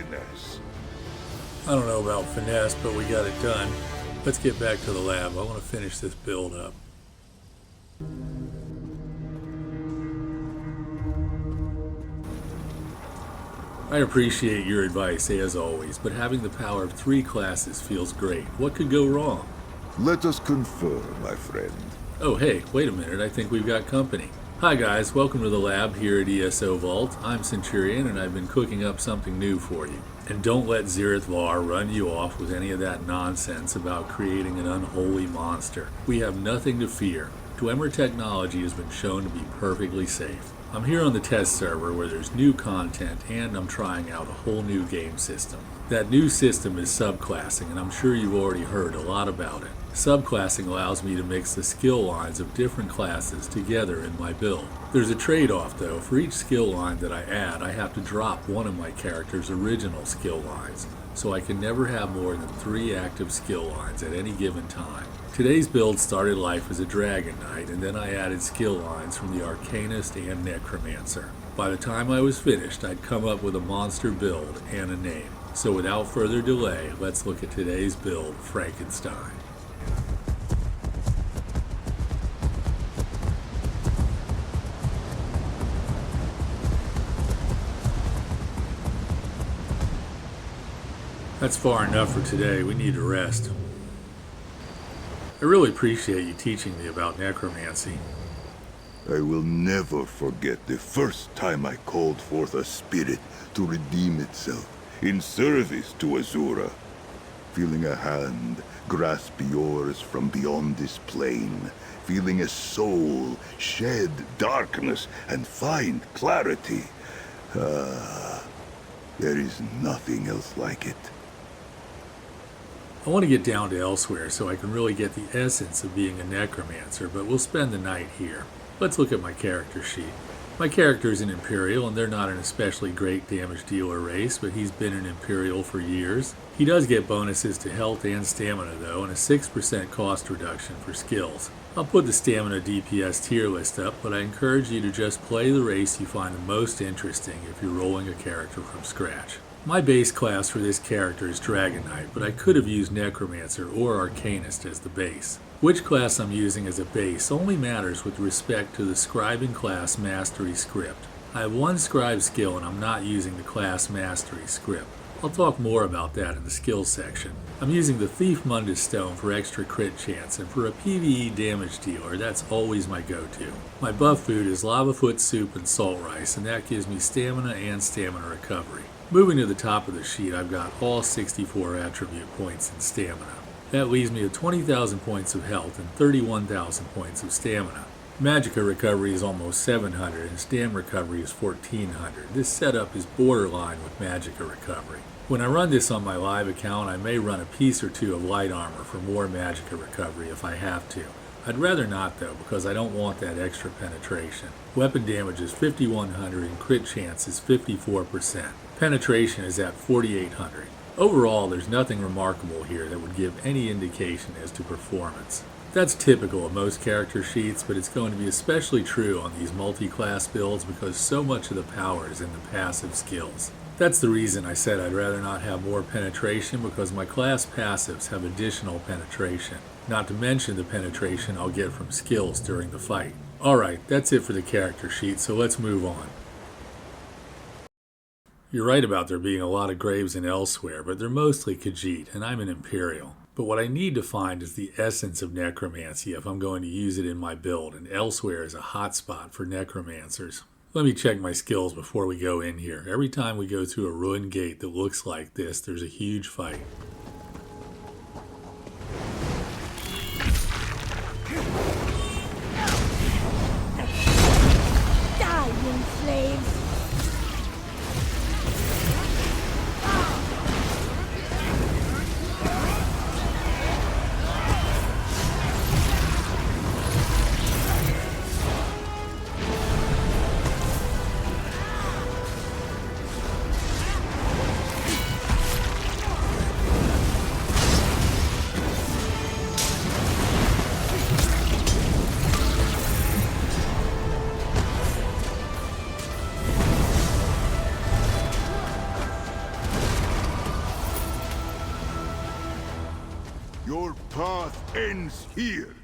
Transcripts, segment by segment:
finesse. I don't know about finesse, but we got it done. Let's get back to the lab. I want to finish this build up. I appreciate your advice, as always, but having the power of 3 classes feels great. What could go wrong? Let us confer, my friend. Oh, hey, wait a minute. I think we've got company. Hi, guys. Welcome to the lab here at ESO Vault. I'm Centurion, and I've been cooking up something new for you. And don't let Zirith Var run you off with any of that nonsense about creating an unholy monster. We have nothing to fear. Dwemer technology has been shown to be perfectly safe. I'm here on the test server where there's new content and I'm trying out a whole new game system. That new system is subclassing, and I'm sure you've already heard a lot about it. Subclassing allows me to mix the skill lines of different classes together in my build. There's a trade-off though. For each skill line that I add, I have to drop one of my character's original skill lines, so I can never have more than 3 active skill lines at any given time. Today's build started life as a Dragonknight, and then I added skill lines from the Arcanist and Necromancer. By the time I was finished, I'd come up with a monster build and a name. So without further delay, let's look at today's build, Frankenstein. That's far enough for today. We need to rest. I really appreciate you teaching me about necromancy. I will never forget the first time I called forth a spirit to redeem itself in service to Azura. Feeling a hand grasp yours from beyond this plane, feeling a soul shed darkness and find clarity. There is nothing else like it. I want to get down to elsewhere so I can really get the essence of being a necromancer, but we'll spend the night here. Let's look at my character sheet. My character is an Imperial, and they're not an especially great damage dealer race, but he's been an Imperial for years. He does get bonuses to health and stamina though, and a 6% cost reduction for skills. I'll put the stamina DPS tier list up, but I encourage you to just play the race you find the most interesting if you're rolling a character from scratch. My base class for this character is Dragonknight, but I could have used Necromancer or Arcanist as the base. Which class I'm using as a base only matters with respect to the Scribing class Mastery script. I have 1 Scribe skill and I'm not using the class Mastery script. I'll talk more about that in the skills section. I'm using the Thief Mundus Stone for extra crit chance, and for a PvE damage dealer, that's always my go-to. My buff food is lava foot soup and salt rice, and that gives me stamina and stamina recovery. Moving to the top of the sheet, I've got all 64 attribute points in stamina. That leaves me with 20,000 points of health and 31,000 points of stamina. Magicka recovery is almost 700 and stam recovery is 1400. This setup is borderline with Magicka recovery. When I run this on my live account, I may run a piece or 2 of light armor for more Magicka recovery if I have to. I'd rather not though, because I don't want that extra penetration. Weapon damage is 5100 and crit chance is 54%. Penetration is at 4800. Overall, there's nothing remarkable here that would give any indication as to performance. That's typical of most character sheets, but it's going to be especially true on these multi-class builds because so much of the power is in the passive skills. That's the reason I said I'd rather not have more penetration, because my class passives have additional penetration, not to mention the penetration I'll get from skills during the fight. Alright, that's it for the character sheet, so let's move on. You're right about there being a lot of graves in elsewhere, but they're mostly Khajiit, and I'm an Imperial. But what I need to find is the essence of necromancy if I'm going to use it in my build, and elsewhere is a hotspot for necromancers. Let me check my skills before we go in here. Every time we go through a ruined gate that looks like this, there's a huge fight. Die, you slaves! Your path ends here.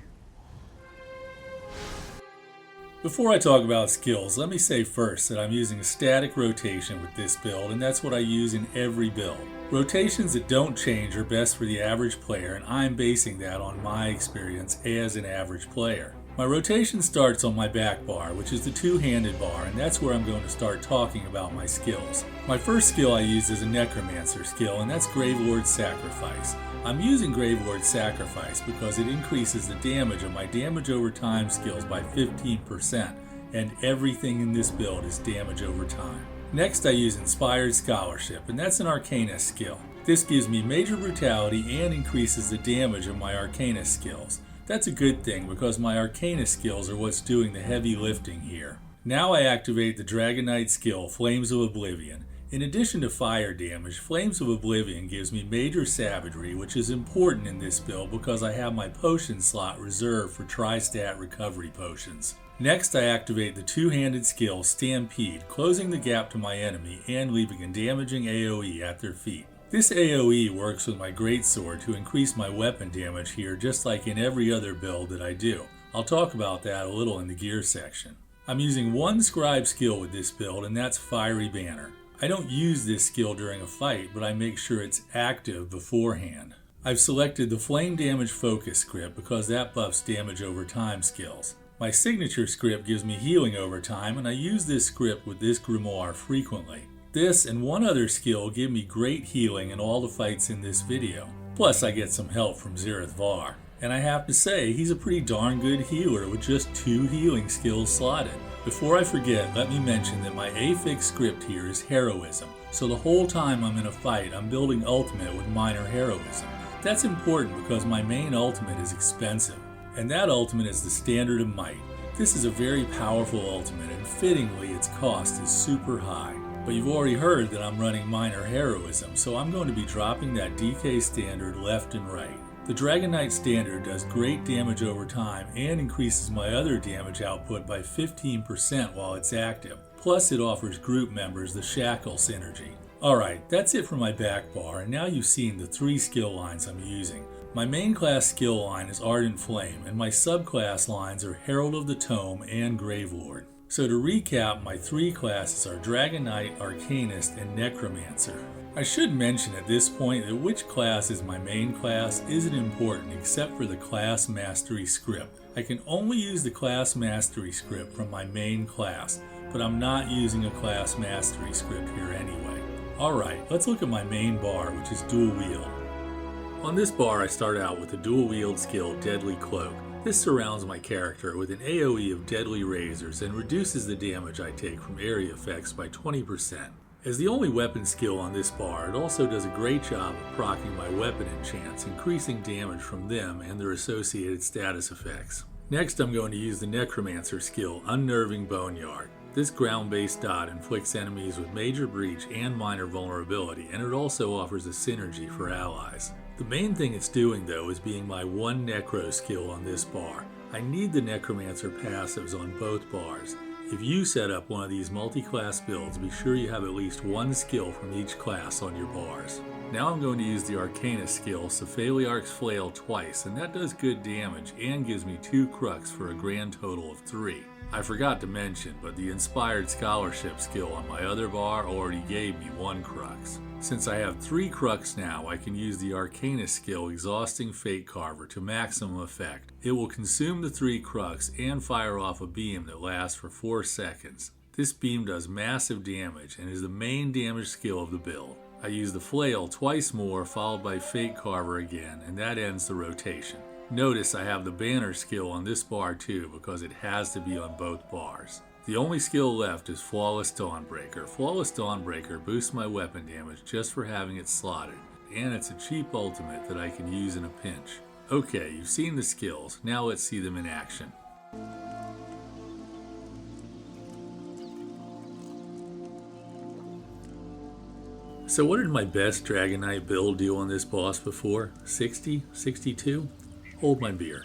Before I talk about skills, let me say first that I'm using a static rotation with this build, and that's what I use in every build. Rotations that don't change are best for the average player, and I'm basing that on my experience as an average player. My rotation starts on my back bar, which is the two-handed bar, and that's where I'm going to start talking about my skills. My first skill I use is a Necromancer skill, and that's Gravelord's Sacrifice. I'm using Gravelord's Sacrifice because it increases the damage of my damage over time skills by 15%, and everything in this build is damage over time. Next I use Inspired Scholarship, and that's an Arcanist skill. This gives me major brutality and increases the damage of my Arcanist skills. That's a good thing because my Arcanist skills are what's doing the heavy lifting here. Now I activate the Dragonknight skill, Flames of Oblivion. In addition to fire damage, Flames of Oblivion gives me major savagery, which is important in this build because I have my potion slot reserved for tri-stat recovery potions. Next I activate the two-handed skill, Stampede, closing the gap to my enemy and leaving a damaging AoE at their feet. This AoE works with my greatsword to increase my weapon damage here just like in every other build that I do. I'll talk about that a little in the gear section. I'm using one scribe skill with this build, and that's Fiery Banner. I don't use this skill during a fight, but I make sure it's active beforehand. I've selected the Flame Damage Focus script because that buffs damage over time skills. My signature script gives me healing over time, and I use this script with this grimoire frequently. This and one other skill give me great healing in all the fights in this video. Plus I get some help from Zereth Var. And I have to say, he's a pretty darn good healer with just 2 healing skills slotted. Before I forget, let me mention that my affix script here is Heroism. So the whole time I'm in a fight, I'm building ultimate with minor heroism. That's important because my main ultimate is expensive. And that ultimate is the Standard of Might. This is a very powerful ultimate, and fittingly its cost is super high. But you've already heard that I'm running minor heroism, so I'm going to be dropping that DK standard left and right. The Dragonknight standard does great damage over time and increases my other damage output by 15% while it's active. Plus it offers group members the Shackle synergy. Alright, that's it for my back bar, and now you've seen the 3 skill lines I'm using. My main class skill line is Ardent Flame, and my subclass lines are Herald of the Tome and Gravelord. So to recap, my 3 classes are Dragonknight, Arcanist, and Necromancer. I should mention at this point that which class is my main class isn't important except for the class mastery script. I can only use the class mastery script from my main class, but I'm not using a class mastery script here anyway. Alright, let's look at my main bar, which is dual wield. On this bar I start out with the dual wield skill Deadly Cloak. This surrounds my character with an AoE of deadly razors and reduces the damage I take from area effects by 20%. As the only weapon skill on this bar, it also does a great job of proccing my weapon enchants, increasing damage from them and their associated status effects. Next I'm going to use the Necromancer skill, Unnerving Boneyard. This ground-based dot inflicts enemies with major breach and minor vulnerability, and it also offers a synergy for allies. The main thing it's doing though is being my one Necro skill on this bar. I need the Necromancer passives on both bars. If you set up one of these multi-class builds, be sure you have at least one skill from each class on your bars. Now I'm going to use the Arcanist skill, Cephaliarch's Flail, twice, and that does good damage and gives me 2 crux for a grand total of 3. I forgot to mention, but the Inspired Scholarship skill on my other bar already gave me 1 crux. Since I have 3 crux now, I can use the Arcanist skill, Exhausting Fatecarver, to maximum effect. It will consume the 3 crux and fire off a beam that lasts for 4 seconds. This beam does massive damage and is the main damage skill of the build. I use the Flail twice more, followed by Fatecarver again, and that ends the rotation. Notice I have the Banner skill on this bar too, because it has to be on both bars. The only skill left is Flawless Dawnbreaker. Flawless Dawnbreaker boosts my weapon damage just for having it slotted, and it's a cheap ultimate that I can use in a pinch. Okay, you've seen the skills, now let's see them in action. So what did my best Dragonknight build do on this boss before? 60? 62? Hold my beer.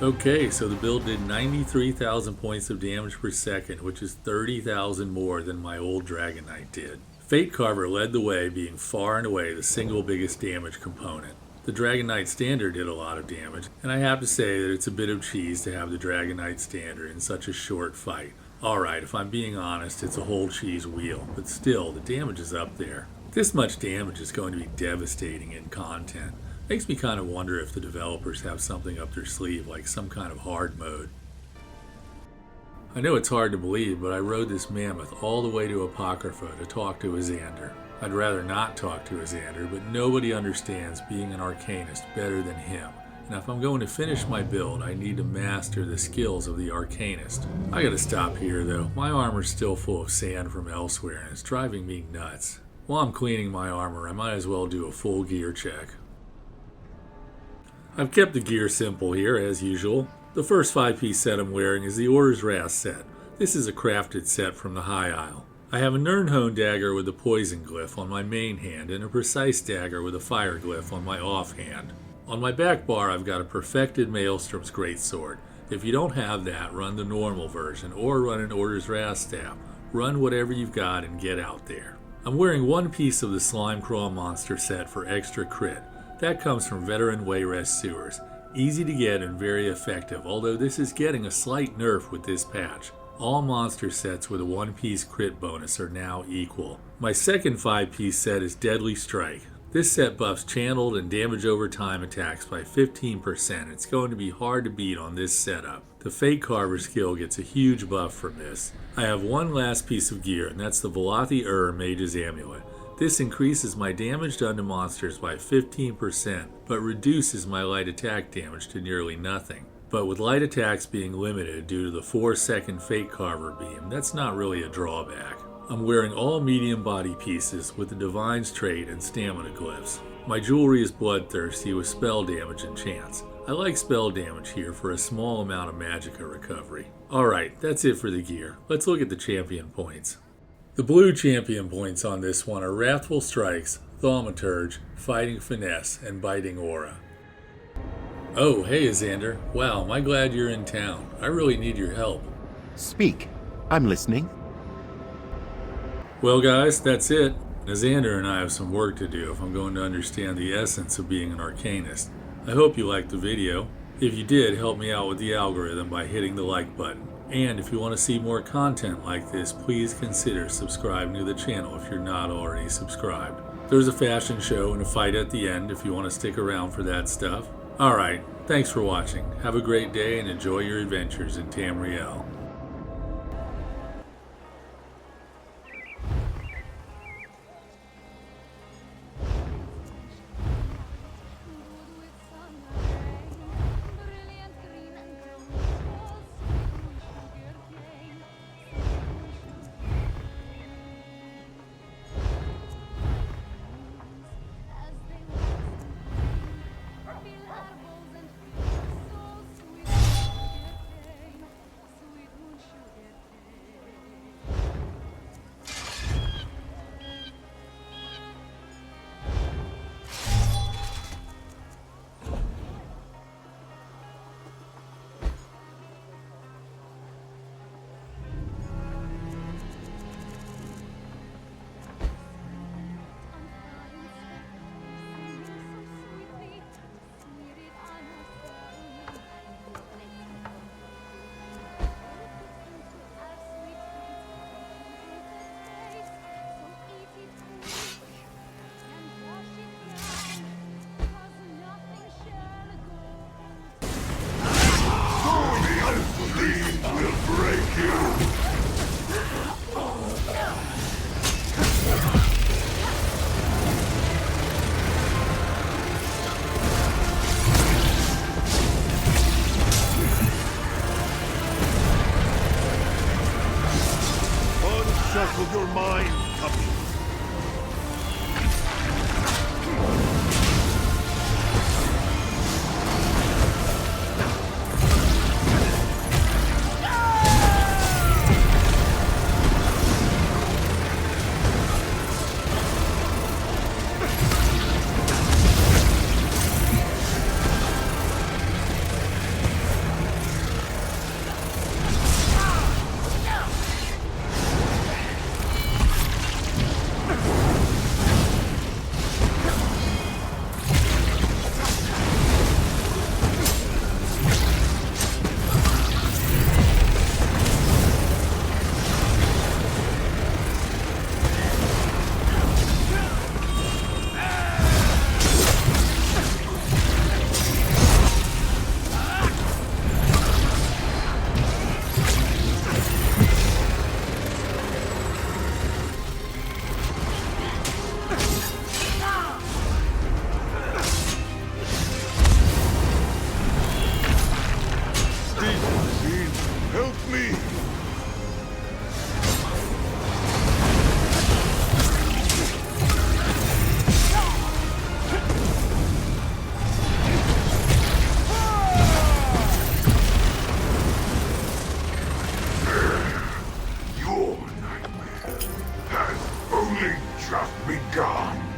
Okay, so the build did 93,000 points of damage per second, which is 30,000 more than my old Dragonknight did. Fatecarver led the way, being far and away the single biggest damage component. The Dragonknight Standard did a lot of damage, and I have to say that it's a bit of cheese to have the Dragonknight Standard in such a short fight. Alright, if I'm being honest, it's a whole cheese wheel, but still, the damage is up there. This much damage is going to be devastating in content. Makes me kind of wonder if the developers have something up their sleeve, like some kind of hard mode. I know it's hard to believe, but I rode this mammoth all the way to Apocrypha to talk to a Xander. I'd rather not talk to a Xander, but nobody understands being an Arcanist better than him. And if I'm going to finish my build, I need to master the skills of the Arcanist. I gotta stop here though. My armor's still full of sand from elsewhere, and it's driving me nuts. While I'm cleaning my armor, I might as well do a full gear check. I've kept the gear simple here, as usual. The first 5-piece set I'm wearing is the Order's Wrath set. This is a crafted set from the High Isle. I have a Nirnhone dagger with a poison glyph on my main hand and a precise dagger with a fire glyph on my offhand. On my back bar I've got a perfected Maelstrom's greatsword. If you don't have that, run the normal version or run an Order's Wrath staff. Run whatever you've got and get out there. I'm wearing one piece of the Slime Crawl monster set for extra crit. That comes from Veteran Wayrest Sewers. Easy to get and very effective, although this is getting a slight nerf with this patch. All monster sets with a 1-piece crit bonus are now equal. My second 5-piece set is Deadly Strike. This set buffs channeled and damage over time attacks by 15%. It's going to be hard to beat on this setup. The Fatecarver skill gets a huge buff from this. I have one last piece of gear, and that's the Velothi Mage's Amulet. This increases my damage done to monsters by 15%, but reduces my light attack damage to nearly nothing. But with light attacks being limited due to the 4-second Fatecarver beam, that's not really a drawback. I'm wearing all medium body pieces with the Divine's trait and stamina glyphs. My jewelry is bloodthirsty with spell damage and chance. I like spell damage here for a small amount of magicka recovery. Alright, that's it for the gear. Let's look at the champion points. The blue champion points on this one are Wrathful Strikes, Thaumaturge, Fighting Finesse, and Biting Aura. Oh, hey Xander. Wow, am I glad you're in town. I really need your help. Speak. I'm listening. Well guys, that's it. Xander and I have some work to do if I'm going to understand the essence of being an Arcanist. I hope you liked the video. If you did, help me out with the algorithm by hitting the like button. And if you want to see more content like this, please consider subscribing to the channel if you're not already subscribed. There's a fashion show and a fight at the end if you want to stick around for that stuff. Alright, thanks for watching. Have a great day and enjoy your adventures in Tamriel. gone.